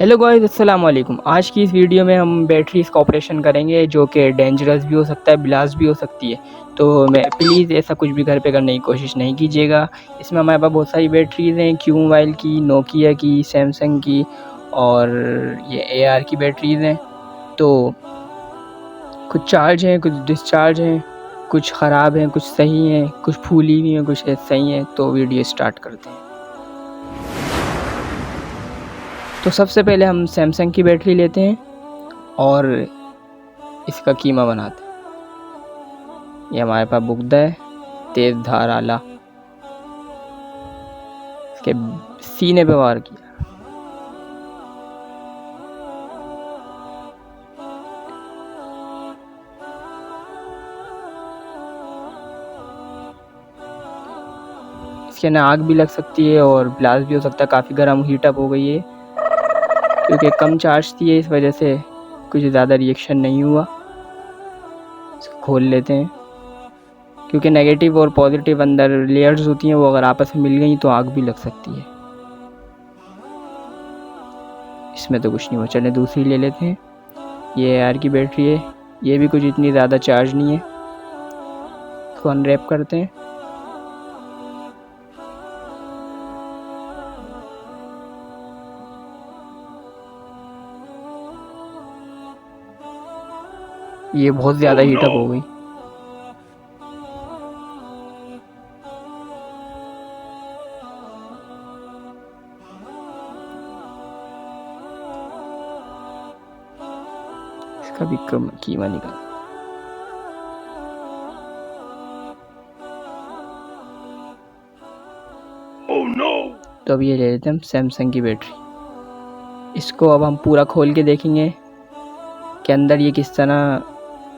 Hello guys, अस्सलाम वालेकुम। आज की इस वीडियो में हम बैटरीज का ऑपरेशन करेंगे जो कि डेंजरस भी हो सकता है, ब्लास्ट भी हो सकती है। तो मैं प्लीज़ ऐसा कुछ भी घर पे करने की कोशिश नहीं कीजिएगा। इसमें हमारे पास बहुत सारी बैटरीज हैं, क्यू मोबाइल की, नोकिया की, सैमसंग की और ये एआर की बैटरीज हैं। तो कुछ चार्ज हैं, कुछ डिस्चार्ज हैं, कुछ ख़राब हैं, कुछ सही हैं, कुछ फूली हुई हैं, कुछ सही हैं। तो वीडियो स्टार्ट करते हैं। तो सबसे पहले हम सैमसंग की बैटरी लेते हैं और इसका कीमा बनाते हैं। ये हमारे पास बुगदा है, तेज़ धार आला, इसके सीने पे वार किया। इसके ना आग भी लग सकती है और ब्लास्ट भी हो सकता है। काफ़ी गर्म हीटअप हो गई है क्योंकि कम चार्ज थी है, इस वजह से कुछ ज़्यादा रिएक्शन नहीं हुआ। इसको खोल लेते हैं क्योंकि नेगेटिव और पॉजिटिव अंदर लेयर्स होती हैं, वो अगर आपस में मिल गई तो आग भी लग सकती है। इसमें तो कुछ नहीं हुआ। चलें दूसरी ले लेते हैं। ये एआर की बैटरी है, ये भी कुछ इतनी ज़्यादा चार्ज नहीं है। इसको अनरैप करते हैं। ये बहुत ज़्यादा हीटअप हो गई। इसका भी कीमा निकाल। तो अब ये ले लेते हैं हम सैमसंग की बैटरी। इसको अब हम पूरा खोल के देखेंगे कि अंदर ये किस तरह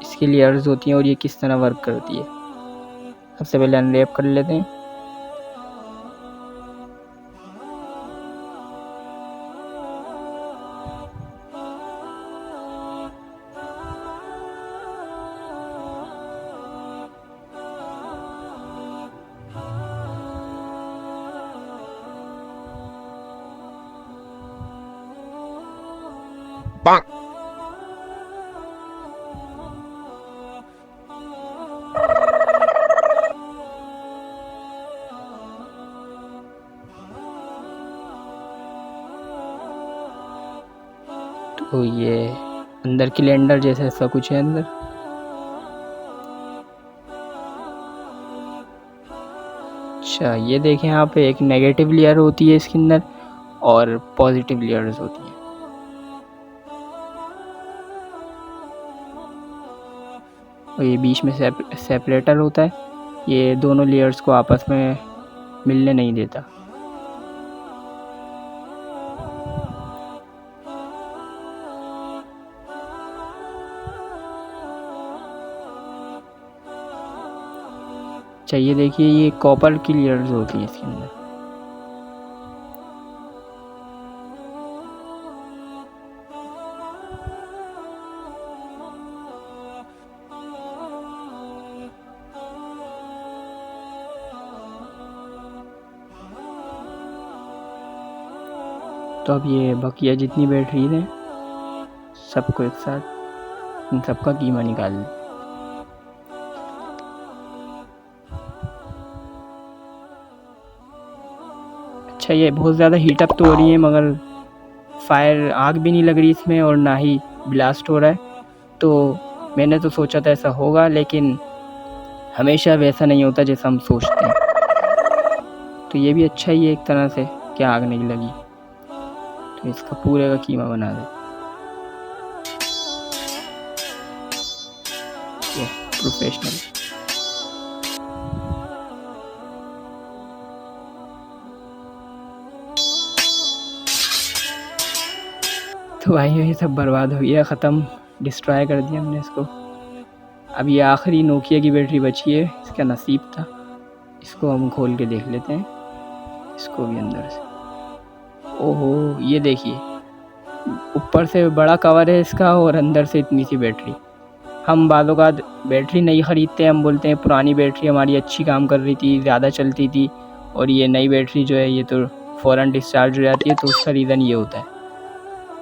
इसकी लेयर्स होती हैं और ये किस तरह वर्क करती है। सबसे पहले अनरैप कर लेते हैं। तो ये अंदर कैलेंडर जैसा ऐसा कुछ है अंदर। अच्छा, ये देखें यहाँ पे एक नेगेटिव लेयर होती है इसके अंदर और पॉजिटिव लेयर्स होती हैं। और ये बीच में सेपरेटर होता है, ये दोनों लेयर्स को आपस में मिलने नहीं देता। चाहिए देखिए, ये कॉपर की लेयर्स होती हैं इसके अंदर। तो अब ये बकिया जितनी बैटरीज हैं सबको एक साथ इन सबका कीमा निकाल लें। अच्छा, ये बहुत ज़्यादा हीटअप तो हो रही है मगर फायर आग भी नहीं लग रही इसमें और ना ही ब्लास्ट हो रहा है। तो मैंने तो सोचा था ऐसा होगा, लेकिन हमेशा वैसा नहीं होता जैसा हम सोचते हैं। तो ये भी अच्छा ही है एक तरह से कि आग नहीं लगी। तो इसका पूरे का कीमा बना दे। प्रोफेशनल। तो भाई ये सब बर्बाद हो गया, ख़त्म, डिस्ट्रॉय कर दिया हमने इसको। अब ये आखिरी नोकिया की बैटरी बची है, इसका नसीब था। इसको हम खोल के देख लेते हैं, इसको भी अंदर से। ओहो, ये देखिए, ऊपर से बड़ा कवर है इसका और अंदर से इतनी सी बैटरी। हम बाज़ औक़ात बैटरी नहीं ख़रीदते, हम बोलते हैं पुरानी बैटरी हमारी अच्छी काम कर रही थी, ज़्यादा चलती थी, और ये नई बैटरी जो है ये तो फ़ौरन डिस्चार्ज हो जाती है। तो उसका रीज़न ये होता है।